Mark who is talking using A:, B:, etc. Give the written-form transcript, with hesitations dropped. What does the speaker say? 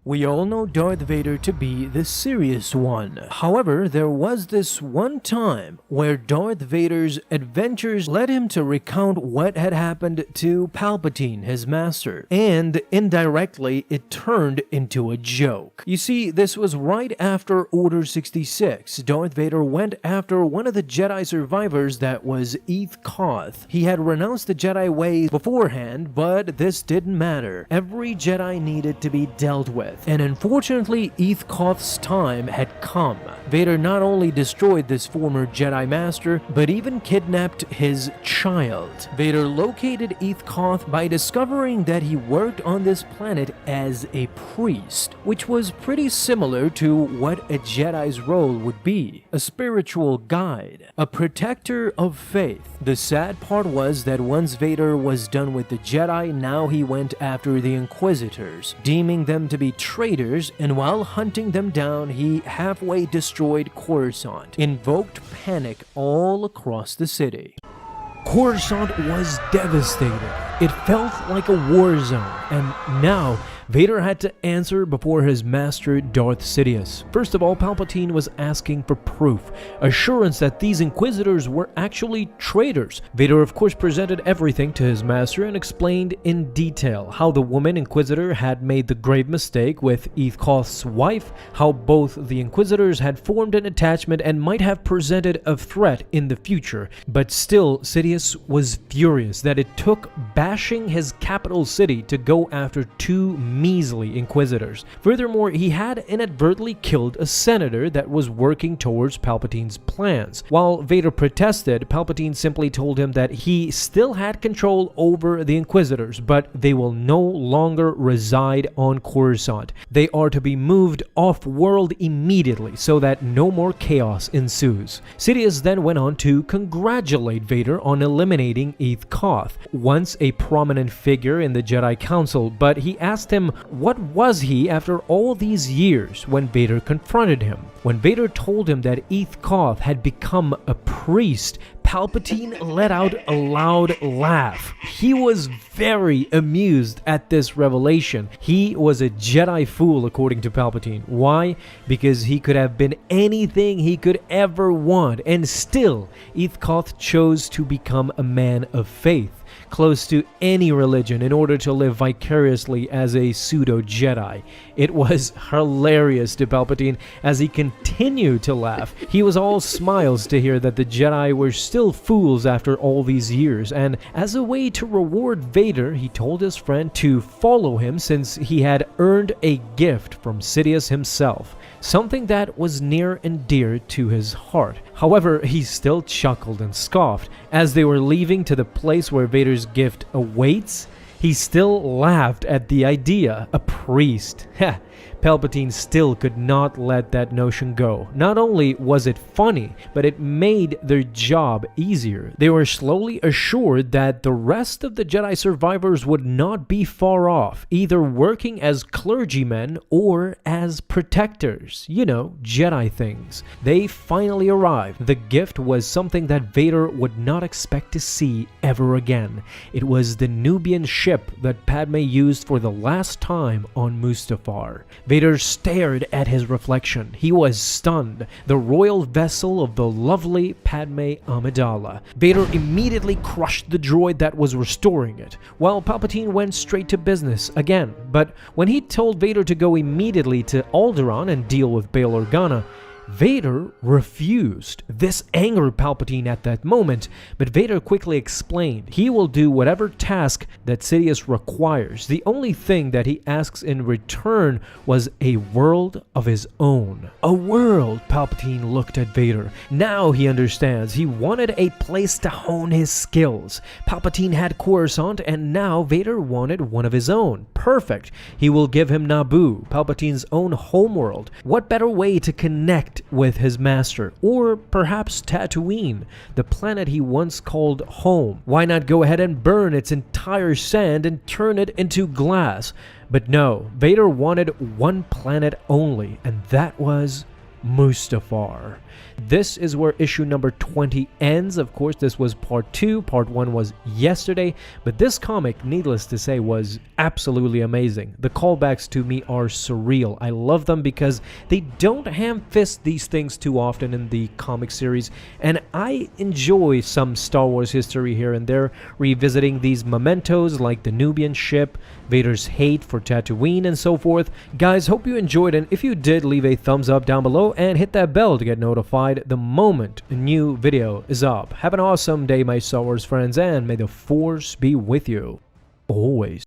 A: We all know Darth Vader to be the serious one. However, there was this one time where Darth Vader's adventures led him to recount what had happened to Palpatine, his master, and indirectly it turned into a joke. You see, this was right after Order 66. Darth Vader went after one of the Jedi survivors that was Eth Koth. He had renounced the Jedi ways beforehand, but this didn't matter. Every Jedi needed to be dealt with. And unfortunately, Eth Koth's time had come. Vader not only destroyed this former Jedi Master, but even kidnapped his child. Vader located Eth Koth by discovering that he worked on this planet as a priest, which was pretty similar to what a Jedi's role would be. A spiritual guide, a protector of faith. The sad part was that once Vader was done with the Jedi, now he went after the Inquisitors, deeming them to be traitors, and while hunting them down, he halfway destroyed Coruscant, invoked panic all across the city. Coruscant was devastated. It felt like a war zone, and now Vader had to answer before his master Darth Sidious. First of all, Palpatine was asking for proof, assurance that these Inquisitors were actually traitors. Vader of course presented everything to his master and explained in detail how the woman Inquisitor had made the grave mistake with Eth Koth's wife, how both the Inquisitors had formed an attachment and might have presented a threat in the future. But still, Sidious was furious that it took bashing his capital city to go after two measly Inquisitors. Furthermore, he had inadvertently killed a senator that was working towards Palpatine's plans. While Vader protested, Palpatine simply told him that he still had control over the Inquisitors, but they will no longer reside on Coruscant. They are to be moved off-world immediately so that no more chaos ensues. Sidious then went on to congratulate Vader on eliminating Eth Koth, once a prominent figure in the Jedi Council, but he asked him what was he after all these years when Vader confronted him. When Vader told him that Eth Koth had become a priest, Palpatine let out a loud laugh. He was very amused at this revelation. He was a Jedi fool according to Palpatine. Why? Because he could have been anything he could ever want, and still Eth Koth chose to become a man of faith, close to any religion, in order to live vicariously as a pseudo-Jedi. It was hilarious to Palpatine as he continued to laugh. He was all smiles to hear that the Jedi were still fools after all these years, and as a way to reward Vader, he told his friend to follow him since he had earned a gift from Sidious himself, something that was near and dear to his heart. However, he still chuckled and scoffed. As they were leaving to the place where Vader's gift awaits, he still laughed at the idea. A priest. Heh. Palpatine still could not let that notion go. Not only was it funny, but it made their job easier. They were slowly assured that the rest of the Jedi survivors would not be far off, either working as clergymen or as protectors. You know, Jedi things. They finally arrived. The gift was something that Vader would not expect to see ever again. It was the Nubian ship that Padme used for the last time on Mustafar. Vader stared at his reflection. He was stunned. The royal vessel of the lovely Padme Amidala. Vader immediately crushed the droid that was restoring it, while Palpatine went straight to business again. But when he told Vader to go immediately to Alderaan and deal with Bail Organa, Vader refused. This angered Palpatine at that moment, but Vader quickly explained he will do whatever task that Sidious requires. The only thing that he asks in return was a world of his own. A world, Palpatine looked at Vader. Now he understands. He wanted a place to hone his skills. Palpatine had Coruscant, and now Vader wanted one of his own. Perfect. He will give him Naboo, Palpatine's own homeworld. What better way to connect with his master? Or perhaps Tatooine, the planet he once called home. Why not go ahead and burn its entire sand and turn it into glass? But no, Vader wanted one planet only, and that was Mustafar. This is where issue number 20 ends. Of course, this was part 2. Part 1 was yesterday, but this comic, needless to say, was absolutely amazing. The callbacks to me are surreal. I love them because they don't ham-fist these things too often in the comic series, and I enjoy some Star Wars history here and there, revisiting these mementos like the Nubian ship, Vader's hate for Tatooine, and so forth. Guys, hope you enjoyed, and if you did, leave a thumbs up down below and hit that bell to get notified the moment a new video is up. Have an awesome day, my Star Wars friends, and may the Force be with you always.